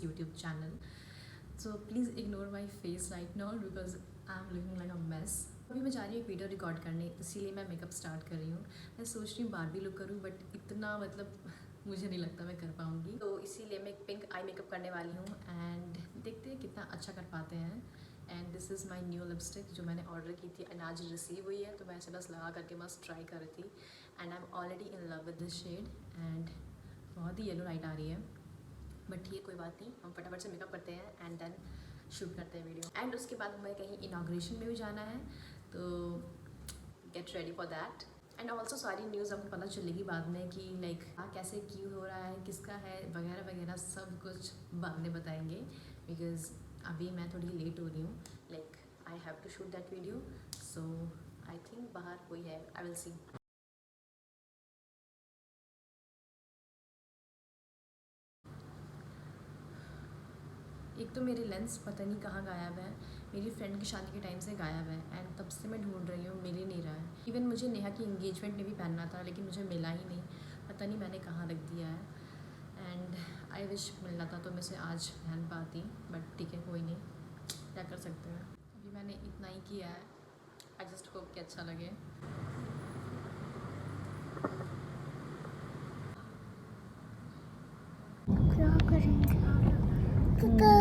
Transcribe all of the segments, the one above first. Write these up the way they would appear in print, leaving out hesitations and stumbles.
YouTube channel. So please ignore my face right now because I'm looking like a mess. अभी मैं जा रही हूँ एक वीडियो रिकॉर्ड करने, इसीलिए मैं मेकअप स्टार्ट कर रही हूँ। मैं सोच रही हूँ बारबी लुक करूँ, बट इतना मतलब मुझे नहीं लगता मैं कर पाऊँगी, तो इसीलिए मैं एक पिंक आई मेकअप करने वाली हूँ एंड देखते हैं कितना अच्छा कर पाते हैं। And this is my new lipstick जो मैंने ऑर्डर की थी एंड आज रिसीव हुई है, तो मैं ऐसे बस लगा करके बस ट्राई कर रही थी and I am already in love with this shade and बहुत ही येलो लाइट आ रही है, बट ये कोई बात नहीं, हम फटाफट से मेकअप करते हैं एंड देन शूट करते हैं वीडियो। एंड उसके बाद हमें कहीं इनाग्रेशन में भी जाना है, तो get ready for that. And also सारी न्यूज़ आपको पता चलेगी बाद में कि लाइक कैसे क्यों हो रहा है, किसका है, वगैरह वगैरह सब कुछ बाद में बताएंगे, बिकॉज अभी मैं थोड़ी लेट हो रही हूँ। Like I have to shoot that video, so I think बाहर कोई है, आई विल सी। एक तो मेरे लेंस पता नहीं कहाँ गायब है, मेरी फ्रेंड की शादी के टाइम से गायब है एंड तब से मैं ढूंढ रही हूँ, मिल ही नहीं रहा है। इवन मुझे नेहा की इंगेजमेंट में भी पहनना था, लेकिन मुझे मिला ही नहीं, पता नहीं मैंने कहाँ रख दिया है। एंड आई विश मिलना था तो मैं इसे आज पहन पाती, बट ठीक है, कोई नहीं, क्या कर सकते हैं। अभी मैंने इतना ही किया है, आई जस्ट होप कि अच्छा लगे। क्या करेंगे? रुको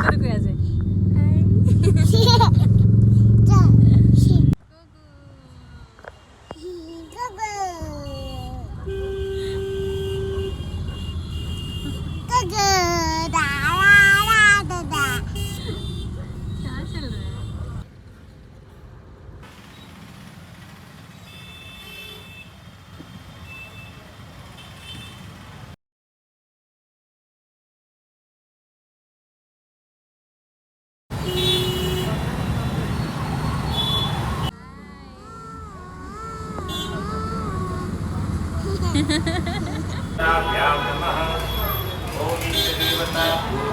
रुको ऐसे। क्या चल रहा है? भ्यां नमः। ओम देवता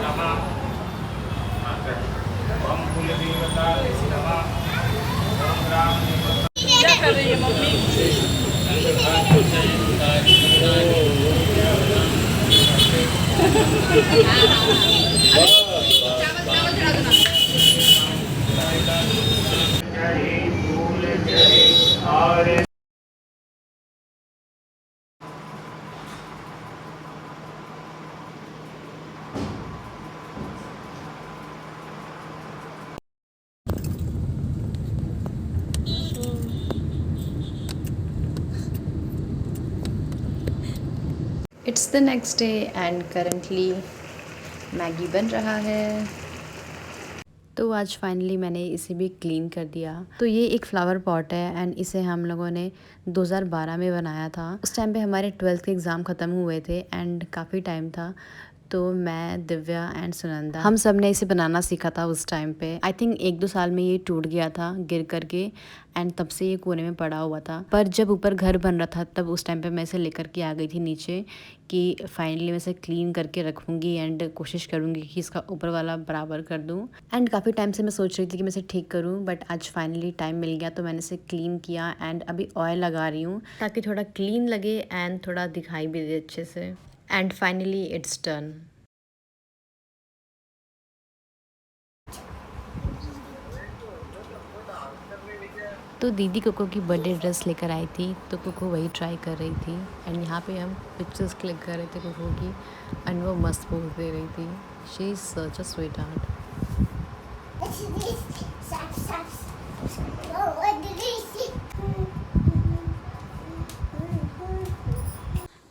नमः। ओम कुलदेवता नमः। ओम राम देवता। क्या कर रही है मम्मी? जय फूल जय और it's the next day and currently Maggi बन रहा है। तो आज फाइनली मैंने इसे भी क्लीन कर दिया। तो ये एक फ्लावर पॉट है एंड इसे हम लोगों ने 2012 में बनाया था। उस टाइम पे हमारे 12th के एग्ज़ाम ख़त्म हुए थे एंड काफ़ी टाइम था, तो मैं, दिव्या एंड सुनंदा हम सब ने इसे बनाना सीखा था उस टाइम पे। आई थिंक 1-2 साल में ये टूट गया था गिर करके एंड तब से ये कोने में पड़ा हुआ था। पर जब ऊपर घर बन रहा था तब उस टाइम पे मैं इसे लेकर के आ गई थी नीचे कि फाइनली मैं इसे क्लीन करके रखूँगी एंड कोशिश करूँगी कि इसका ऊपर वाला बराबर कर दूँ। एंड काफ़ी टाइम से मैं सोच रही थी कि मैं इसे ठीक करूँ, बट आज फाइनली टाइम मिल गया तो मैंने इसे क्लीन किया एंड अभी ऑयल लगा रही हूँ ताकि थोड़ा क्लीन लगे एंड थोड़ा दिखाई भी दे अच्छे से। And finally it's done. तो दीदी कोको की बर्थडे ड्रेस लेकर आई थी, तो कोको वही ट्राई कर रही थी एंड यहाँ पे हम पिक्चर्स क्लिक कर रहे थे कोको की एंड वो मस्त पोज दे रही थी। She is such a sweet heart.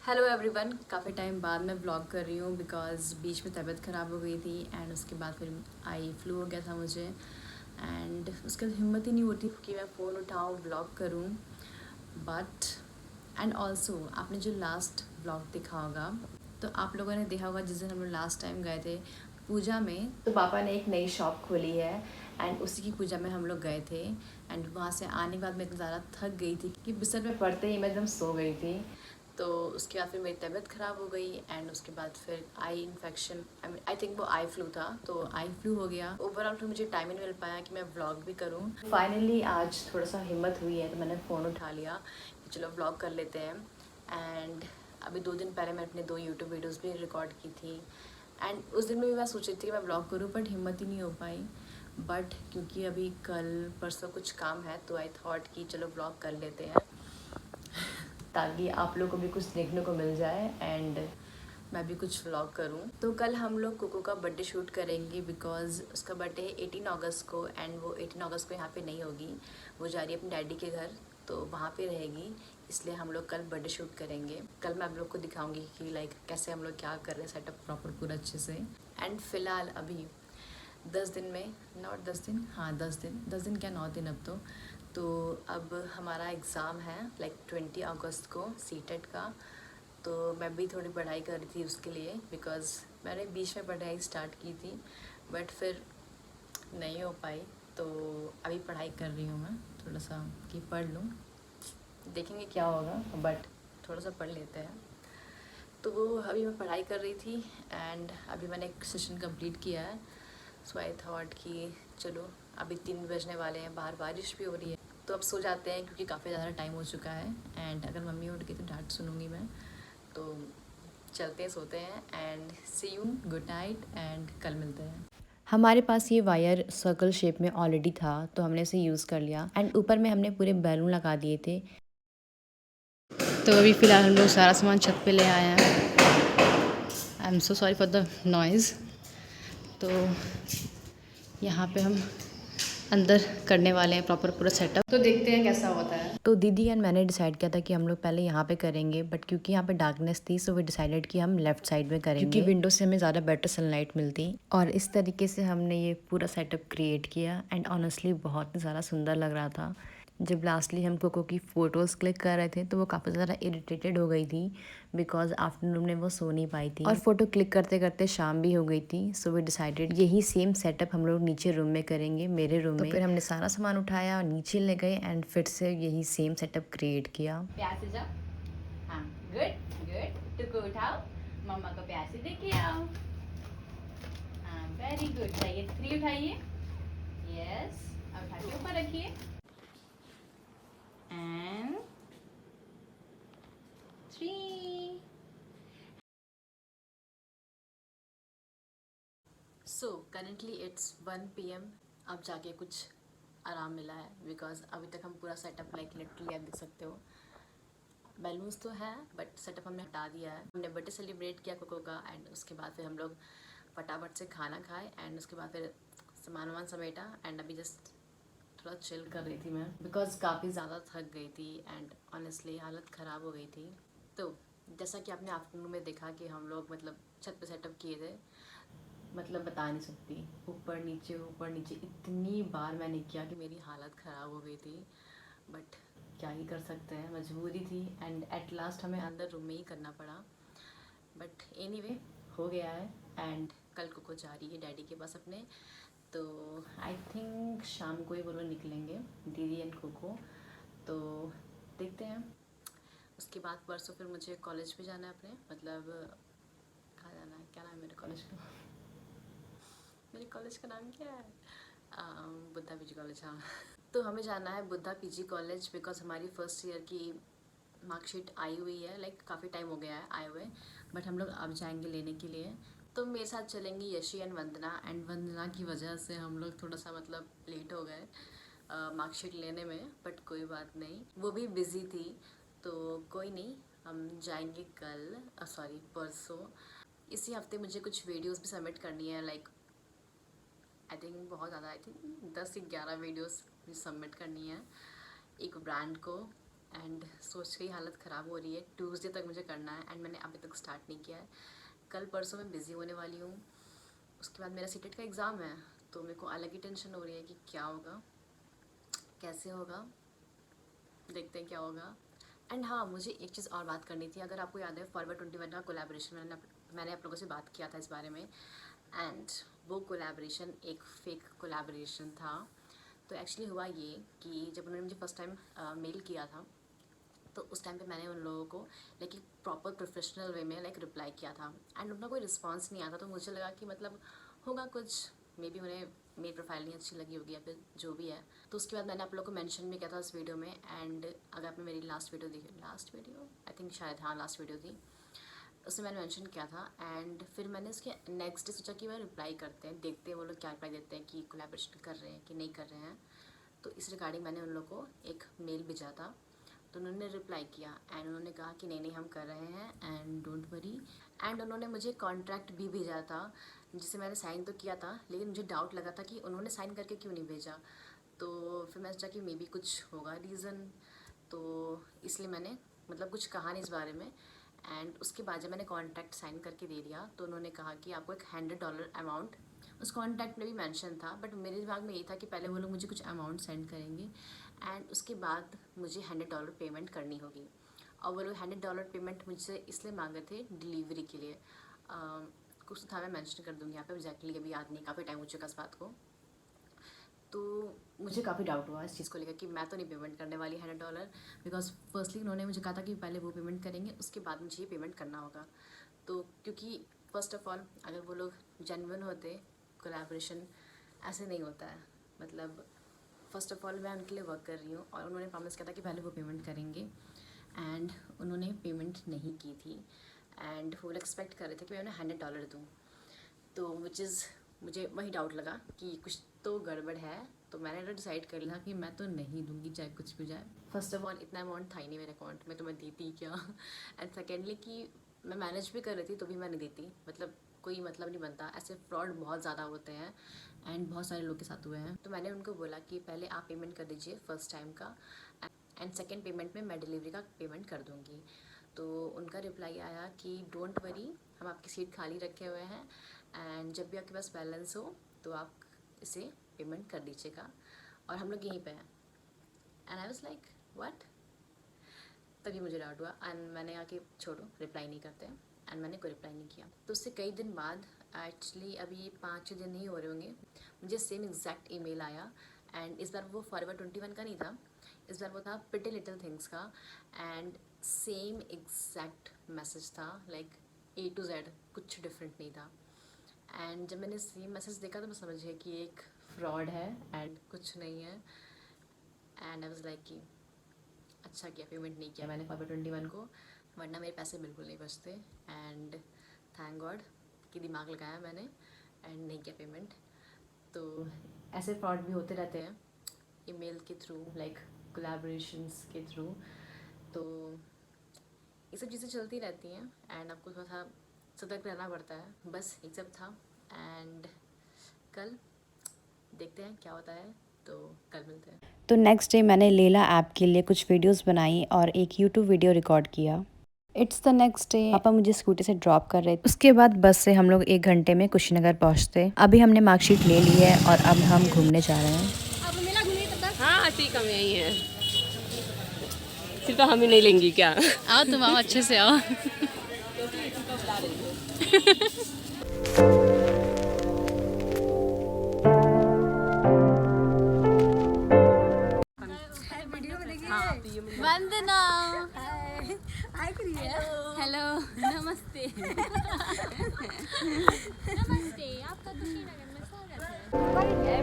Hello everyone, काफ़ी टाइम बाद मैं ब्लॉग कर रही हूँ बिकॉज़ बीच में तबीयत ख़राब हो गई थी एंड उसके बाद फिर आई फ्लू हो गया था मुझे एंड उसके बाद हिम्मत ही नहीं होती कि मैं फ़ोन उठाऊँ ब्लॉग करूँ। बट एंड ऑल्सो आपने जो लास्ट ब्लॉग देखा होगा, तो आप लोगों ने देखा होगा जिस दिन हम लोग लास्ट टाइम गए थे पूजा में, तो पापा ने एक नई शॉप खोली है एंड उसी की पूजा में हम लोग गए थे एंड वहाँ से आने के बाद मैं इतना ज़्यादा थक गई थी कि बिस्तर पे पड़ते ही मैं एकदम सो गई थी। तो उसके बाद फिर मेरी तबीयत ख़राब हो गई एंड उसके बाद फिर आई इन्फेक्शन, आई थिंक वो आई फ्लू था, तो आई फ्लू हो गया। ओवरऑल फिर मुझे टाइम ही नहीं मिल पाया कि मैं व्लॉग भी करूँ। फाइनली आज थोड़ा सा हिम्मत हुई है तो मैंने फ़ोन उठा लिया कि चलो व्लॉग कर लेते हैं। एंड अभी 2 दिन पहले मैंने अपने 2 यूट्यूब वीडियोज़ भी रिकॉर्ड की थी एंड उस दिन में भी मैं सोच रही थी कि मैं व्लॉग करूँ, बट हिम्मत ही नहीं हो पाई। बट क्योंकि अभी कल परसों कुछ काम है तो आई थॉट कि चलो व्लॉग कर लेते हैं ताकि आप लोग को भी कुछ देखने को मिल जाए एंड मैं भी कुछ व्लॉग करूं। तो कल हम लोग कोको का बर्थडे शूट करेंगे बिकॉज़ उसका बर्थडे है 18 अगस्त को एंड वो 18 अगस्त को यहाँ पे नहीं होगी, वो जा रही है अपने डैडी के घर, तो वहाँ पे रहेगी, इसलिए हम लोग कल बर्थडे शूट करेंगे। कल मैं आप लोग को दिखाऊंगी कि लाइक कैसे हम लोग क्या कर रहे हैं, सेटअप प्रॉपर पूरा अच्छे से। एंड फिलहाल अभी 10 दिन में, नॉट 10 दिन, हाँ 10 दिन क्या 9 दिन अब तो अब हमारा एग्ज़ाम है लाइक 20 अगस्त को सीटेट का। तो मैं भी थोड़ी पढ़ाई कर रही थी उसके लिए बिकॉज़ मैंने बीच में पढ़ाई स्टार्ट की थी बट फिर नहीं हो पाई, तो अभी पढ़ाई कर रही हूँ मैं थोड़ा सा कि पढ़ लूँ, देखेंगे क्या होगा, बट थोड़ा सा पढ़ लेते हैं। तो वो अभी मैं पढ़ाई कर रही थी एंड अभी मैंने एक सेशन कंप्लीट किया है, सो आई थॉट कि चलो अभी 3 बजने वाले हैं, बाहर बारिश भी हो रही है तो अब सो जाते हैं क्योंकि काफ़ी ज़्यादा टाइम हो चुका है एंड अगर मम्मी उठ गई तो डांट सुनूंगी मैं। तो चलते हैं, सोते हैं and see you, good night and कल मिलते हैं। हमारे पास ये वायर सर्कल शेप में ऑलरेडी था तो हमने इसे यूज़ कर लिया एंड ऊपर में हमने पूरे बैलून लगा दिए थे। तो अभी फ़िलहाल हम लोग सारा सामान छत पे ले आए हैं। I am so sorry for the noise. तो यहाँ पे हम अंदर करने वाले हैं प्रॉपर पूरा सेटअप, तो देखते हैं कैसा होता है। तो दीदी एंड मैंने डिसाइड किया था कि हम लोग पहले यहाँ पे करेंगे, बट क्योंकि यहाँ पे डार्कनेस थी सो वी डिसाइडेड कि हम लेफ्ट साइड में करेंगे क्योंकि विंडो से हमें ज़्यादा बेटर सनलाइट मिलती। और इस तरीके से हमने ये पूरा सेटअप क्रिएट किया एंड ऑनेस्टली बहुत ही ज़्यादा सुंदर लग रहा था। जब लास्टली हम कोको की फ़ोटोज़ क्लिक कर रहे थे तो वो काफ़ी ज़्यादा इरिटेटेड हो गई थी बिकॉज आफ्टरनून में वो सो नहीं पाई थी और फ़ोटो क्लिक करते करते शाम भी हो गई थी। सो वी डिसाइडेड यही सेम सेटअप हम लोग नीचे रूम में करेंगे, मेरे रूम में। तो फिर हमने सारा सामान उठाया और नीचे ले गए एंड फिर से यही सेम सेटअप क्रिएट किया। प्यार से जाओ, हाँ गुड गुड, टुको उठाओ, मम्मा को प्यार से देखे आओ, हाँ वेरी गुड, उठाइए 3 उठाइए, यस अब उठा के ऊपर रखिए and 3। So currently it's 1 PM। अब जाके कुछ आराम मिला है बिकॉज अभी तक हम पूरा सेटअप लाइक लिटरली आप देख सकते हो, बैलून्स तो है बट सेटअप हमने हटा दिया है। हमने बर्थडे सेलिब्रेट किया कोको का एंड उसके बाद फिर हम लोग फटाफट से खाना खाए एंड उसके बाद फिर सामान वामान समेटा एंड अभी जस्ट थोड़ा चिल कर रही थी मैं बिकॉज काफ़ी ज़्यादा थक गई थी एंड ऑनेस्टली हालत ख़राब हो गई थी। तो जैसा कि आपने आफ्टरनून में देखा कि हम लोग मतलब छत पे सेटअप किए थे, मतलब बता नहीं सकती, ऊपर नीचे इतनी बार मैंने किया कि मेरी हालत ख़राब हो गई थी, बट क्या ही कर सकते हैं, मजबूरी थी एंड एट लास्ट हमें अंदर रूम में ही करना पड़ा। बट एनीवे हो गया है एंड कल कोको जा रही है डैडी के पास अपने, तो आई थिंक शाम को ही वो लोग निकलेंगे दीदी एंड कोको, तो देखते हैं। उसके बाद परसों फिर मुझे कॉलेज पे जाना है अपने, मतलब कहाँ जाना है, क्या नाम है मेरे कॉलेज का मेरे कॉलेज का नाम क्या है, बुद्धा पीजी कॉलेज, हाँ तो हमें जाना है बुद्धा पीजी कॉलेज बिकॉज हमारी फर्स्ट ईयर की मार्कशीट आई हुई है, लाइक काफ़ी टाइम हो गया है आए हुए, बट हम लोग अब जाएंगे लेने के लिए। तो मेरे साथ चलेंगी यशी एंड वंदना की वजह से हम लोग थोड़ा सा मतलब लेट हो गए मार्कशीट लेने में, बट कोई बात नहीं, वो भी बिज़ी थी तो कोई नहीं, हम जाएंगे कल, सॉरी परसों। इसी हफ्ते मुझे कुछ वीडियोस भी सबमिट करनी है, लाइक आई थिंक बहुत ज़्यादा, आई थिंक 10 से 11 वीडियोस सबमिट करनी है एक ब्रांड को एंड सोच के ही हालत ख़राब हो रही है। ट्यूसडे तक मुझे करना है एंड मैंने अभी तक स्टार्ट नहीं किया है। कल परसों मैं बिज़ी होने वाली हूँ, उसके बाद मेरा सीटेट का एग्ज़ाम है तो मेरे को अलग ही टेंशन हो रही है कि क्या होगा कैसे होगा, देखते हैं क्या होगा। एंड हाँ, मुझे एक चीज़ और बात करनी थी, अगर आपको याद है फॉरवर्ड 21 का कोलैबोरेशन मैंने आप लोगों से बात किया था इस बारे में एंड वो कोलैबोरेशन एक फ़ेक कोलैबोरेशन था। तो एक्चुअली हुआ ये कि जब उन्होंने मुझे फ़र्स्ट टाइम मेल किया था तो उस टाइम पे मैंने उन लोगों को लाइक एक प्रॉपर प्रोफेशनल वे में लाइक रिप्लाई किया था एंड उनका कोई रिस्पांस नहीं आता, तो मुझे लगा कि मतलब होगा कुछ, मे बी उन्हें मेरी प्रोफाइल नहीं अच्छी लगी होगी या फिर जो भी है। तो उसके बाद मैंने आप लोगों को मेंशन भी किया था उस वीडियो में। एंड अगर आपने मेरी लास्ट वीडियो आई थिंक शायद हाँ लास्ट वीडियो थी, उसमें मैंने मेंशन किया था। एंड फिर मैंने उसके नेक्स्ट डे सोचा कि मैं रिप्लाई करते हैं, देखते हैं वो लोग क्या रिप्लाई देते हैं कि कोलैबोरेशन कर रहे हैं कि नहीं कर रहे हैं। तो इस रिगार्डिंग मैंने उन लोगों को एक मेल भेजा था, तो उन्होंने रिप्लाई किया एंड उन्होंने कहा कि नहीं हम कर रहे हैं एंड डोंट वरी। एंड उन्होंने मुझे कॉन्ट्रैक्ट भी भेजा था जिसे मैंने साइन तो किया था, लेकिन मुझे डाउट लगा था कि उन्होंने साइन करके क्यों नहीं भेजा। तो फिर मैं सोचा कि मे बी कुछ होगा रीज़न, तो इसलिए मैंने मतलब कुछ कहा नहीं इस बारे में। एंड उसके बाद जब मैंने कॉन्ट्रैक्ट साइन करके दे दिया तो उन्होंने कहा कि आपको एक $100 अमाउंट, उस कॉन्ट्रैक्ट में भी मेंशन था, बट मेरे दिमाग में ये था कि पहले वो लोग मुझे कुछ अमाउंट सेंड करेंगे एंड उसके बाद मुझे $100 पेमेंट करनी होगी। और वो लोग $100 पेमेंट मुझसे इसलिए मांगे थे डिलीवरी के लिए, कुछ था मैं मेंशन कर दूँगी यहाँ पे, एग्जैक्टली अभी याद नहीं, काफ़ी टाइम हो चुका इस बात को। तो मुझे काफ़ी डाउट हुआ इस चीज़ को लेकर कि मैं तो नहीं पेमेंट करने वाली $100, बिकॉज फर्स्टली उन्होंने मुझे कहा था कि पहले वो पेमेंट करेंगे उसके बाद मुझे ये पेमेंट करना होगा। तो क्योंकि फर्स्ट ऑफ ऑल अगर वो लोग जेन्युइन होते, कोलैबोरेशन ऐसे नहीं होता है, मतलब फ़र्स्ट ऑफ ऑल मैं उनके लिए वर्क कर रही हूँ और उन्होंने प्रॉमिस किया था कि पहले वो पेमेंट करेंगे एंड उन्होंने पेमेंट नहीं की थी एंड वो एक्सपेक्ट कर रहे थे कि मैं उन्हें $100 दूँ। तो मुझे वही डाउट लगा कि कुछ तो गड़बड़ है, तो मैंने तो डिसाइड कर लिया कि मैं तो नहीं दूंगी चाहे कुछ भी जाए। फर्स्ट ऑफ ऑल इतना अमाउंट था ही नहीं मेरे अकाउंट में, तो मैं देती क्या। एंड सेकेंडली कि मैं मैनेज भी कर रही थी तो भी मैं नहीं देती, मतलब कोई मतलब नहीं बनता, ऐसे फ्रॉड बहुत ज़्यादा होते हैं एंड बहुत सारे लोग के साथ हुए हैं। तो मैंने उनको बोला कि पहले आप पेमेंट कर दीजिए फर्स्ट टाइम का एंड सेकेंड पेमेंट में मैं डिलीवरी का पेमेंट कर दूँगी। तो उनका रिप्लाई आया कि डोंट वरी, हम आपकी सीट खाली रखे हुए हैं एंड जब भी आपके पास बैलेंस हो तो आप इसे पेमेंट कर दीजिएगा और हम लोग यहीं पे हैं। And I was like what, तभी मुझे डाउट हुआ एंड मैंने कहा कि छोड़ो रिप्लाई नहीं करते एंड मैंने कोई रिप्लाई नहीं किया। तो उससे कई दिन बाद, एक्चुअली अभी 5-6 दिन नहीं हो रहे होंगे, मुझे सेम एग्जैक्ट ईमेल आया एंड इस बार वो फॉरएवर 21 का नहीं था, इस बार वो था प्रिटी लिटिल थिंग्स का एंड सेम एग्जैक्ट मैसेज था, लाइक A to Z, कुछ डिफरेंट नहीं था। एंड जब मैंने सेम मैसेज देखा तो मैं समझ गई कि एक फ्रॉड है एंड कुछ नहीं है। एंड आई वाज लाइक कि अच्छा किया पेमेंट नहीं किया मैंने फॉरएवर 21 को, वरना मेरे पैसे बिल्कुल नहीं बचते। एंड थैंक गॉड कि दिमाग लगाया मैंने एंड नहीं किया पेमेंट। तो ऐसे फ्रॉड भी होते रहते हैं ईमेल के थ्रू, लाइक कोलैबोरेशंस के थ्रू, तो ये सब चीज़ें चलती रहती हैं एंड आपको थोड़ा सा सतर्क रहना पड़ता है। बस ये सब था एंड कल देखते हैं क्या होता है, तो कल मिलते हैं। तो नेक्स्ट डे मैंने लेला ऐप के लिए कुछ वीडियोस बनाई और एक यूट्यूब वीडियो रिकॉर्ड किया। इट्स द नेक्स्ट डे, पापा मुझे स्कूटी से ड्रॉप कर रहे थे। उसके बाद बस से हम लोग 1 घंटे में कुशीनगर पहुँचते। अभी हमने मार्कशीट ले ली है और अब हम घूमने जा रहे हैं। हाँ ठीक हम यही हैं, सिर्फ तो हम ही नहीं लेंगी क्या? आओ तुम आओ, अच्छे से आओ। वंदना, हेलो, नमस्ते। नमस्ते, आपका कुशीनगर में स्वागत है।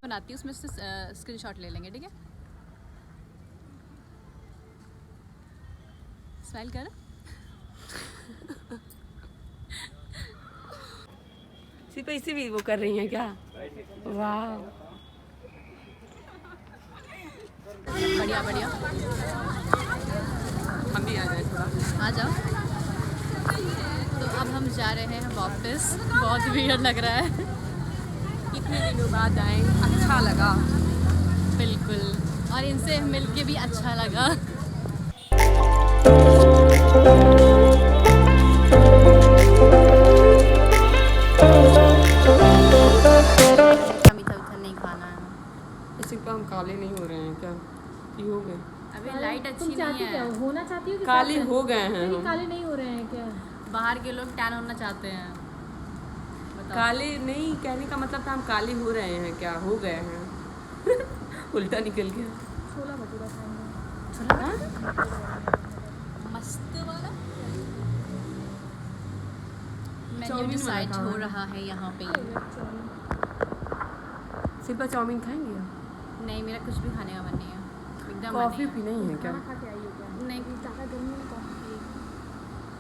बनाती हूँ, उसमें से स्क्रीनशॉट ले लेंगे, ठीक है? स्माइल कर। सिर्फ इसी भी वो कर रही हैं क्या? वाह, बढ़िया बढ़िया, हम भी आ जाए थोड़ा। आ जाओ। तो अब हम जा रहे हैं वापस, बहुत भीड़ लग रहा है। कितने दिनों बाद आए, अच्छा लगा बिल्कुल, और इनसे मिलके भी अच्छा लगा। काले हो गए हैं हम। काले नहीं हो रहे हैं क्या? बाहर के लोग टैन होना चाहते हैं। काले नहीं, कहने का मतलब था हम काले हो रहे हैं क्या, हो गए हैं। उल्टा निकल गया। छोला भटूरा खाएंगे। मस्त वाला मेन्यू चाउमीन डिसाइड वाला हो कहाँ है? रहा है यहाँ पे। सिर्फ चाउमीन खाएंगे? नहीं, मेरा कुछ भी खाने का मन नहीं है, एकदम मन कॉफ़ी नहीं भी नहीं है क्या? खा के आइए क्या? है। नहीं, ज़्यादा गर्मी में कॉफी पिए।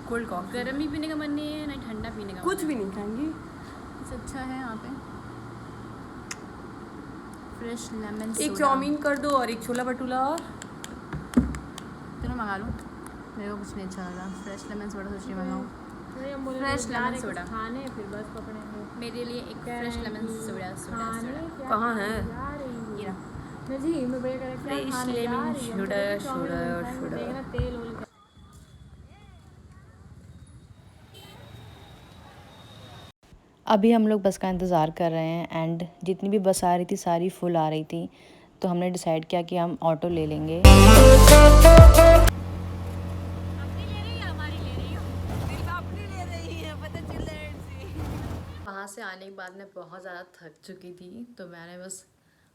Cold coffee? गर्म ही पीने का मन नहीं है, नहीं ठंडा पीने का कुछ भी नहीं खाएंगी? कुछ अच्छा है यहाँ पे। फ्रेश लेमन एक चाउमीन कर दो और एक छोला भटूरा और दोनों मंगा लूँ। मेरे को कुछ नहीं अच्छा लग रहा। फ्रेश लेमन सोडा सोच रही हूँ मंगाऊँ। Fresh lemon soda. खाने फिर बस पकड़ेंगे। मेरे लिए एक fresh lemon soda soda soda. कहाँ है? जा रही हूँ। ये रहा। मैं जी में बड़े करे क्या Fresh खाने जा lemon रही हूँ। soda, मुझे चाउमीन soda, खाएंगे, soda. देखना तेल ओल का। अभी हम लोग बस का इंतज़ार कर रहे हैं एंड जितनी भी बस आ रही थी सारी फुल आ रही थी, तो हमने डिसाइड किया कि हम ऑटो ले लेंगे। वहाँ से आने के बाद मैं बहुत ज़्यादा थक चुकी थी, तो मैंने बस,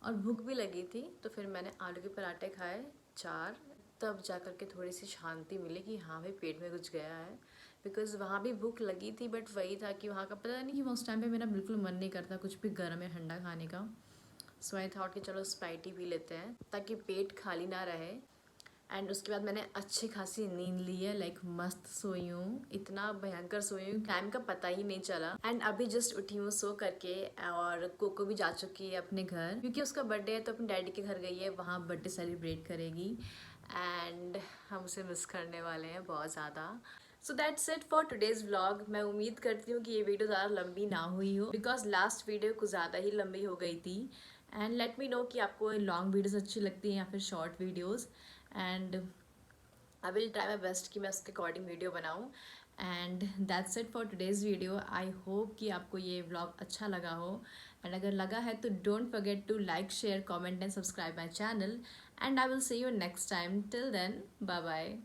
और भूख भी लगी थी, तो फिर मैंने आलू के पराठे खाए 4, तब जा कर के थोड़ी सी शांति मिली कि हाँ भाई पेट में कुछ गया है। बिकॉज़ वहाँ भी भूख लगी थी, बट वही था कि वहाँ का पता नहीं कि उस टाइम पे मेरा बिल्कुल मन नहीं करता कुछ भी गर्म या ठंडा खाने का। सो आई थॉट कि चलो स्प्राइट ही पी लेते हैं ताकि पेट खाली ना रहे। एंड उसके बाद मैंने अच्छी खासी नींद ली है, लाइक मस्त सोई हूँ, इतना भयंकर सोई हूँ, टाइम का पता ही नहीं चला। एंड अभी जस्ट उठी हूँ सो करके, और कोको भी जा चुकी है अपने घर क्योंकि उसका बर्थडे है, तो अपने डैडी के घर गई है, वहाँ बर्थडे सेलिब्रेट करेगी। एंड हम उसे मिस करने वाले हैं बहुत ज़्यादा। So that's it for today's vlog. मैं उम्मीद करती हूँ कि ये वीडियो ज़्यादा लंबी ना हुई हो, बिकॉज लास्ट वीडियो कुछ ज़्यादा ही लंबी हो गई थी। एंड लेट मी नो कि आपको लॉन्ग वीडियोज़ अच्छी लगती हैं या फिर short videos. And I will try my best कि मैं उसके अकॉर्डिंग वीडियो बनाऊँ। And that's it for today's video. I hope कि आपको ये व्लॉग अच्छा लगा हो, एंड अगर लगा है तो don't forget to like, share, comment and subscribe my channel. And I will see you next time. Till then, bye bye.